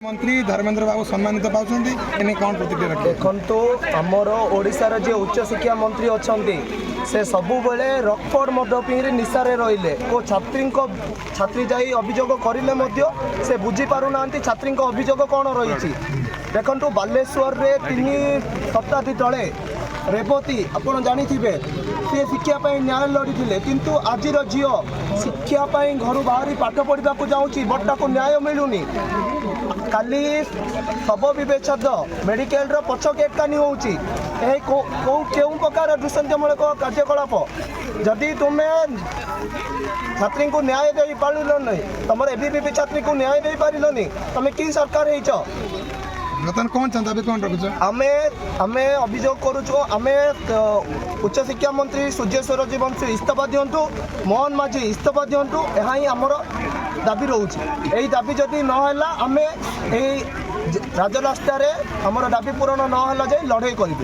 मंत्री धर्मेंद्र बाबू सम्मानित पाउछन्ती एने कौन प्रतिक्रिया रखे देखो आमर ओडिशार जे उच्च शिक्षा मंत्री अच्छा से सबु बेले रकफोर्ड मद पी निशारे रहिले को छात्री जाई अभियोग करिले से बुझी पारु नांती छात्री अभियोग कौन रही देखो बालेश्वर रे 3 सप्ताह तले रेवती आपड़ जानी सी शिक्षापी न्याय लड़ी किंतु आज झी शिक्षापी घर बाहरी पाठ पढ़ा जाऊँगी बट ताको न्याय मिलूनी काली शव विच्छेद मेडिकल पछ गेट कानी होची क्यों प्रकार दुष्यंतमूलक कार्यकलाप जदि तुम्हें छात्री को न्याय दे पार नहीं तुम एबीपी छात्री को न्याय दे पार नहीं तुम कि सरकार हो कौन दाबी कौन रखुच आमे आमे अभियोग करुचु आमे उच्च शिक्षा मंत्री सूर्येश्वर जीवंशी इस्तीफा दिंतु मोहन माझी इस्तीफा दिंतु यह ही आमर दाबी रोचे यही दाबी जदि नहला आमे राजरास्तार आमर दाबी पूरण नहला जाए लड़ाई करूँ।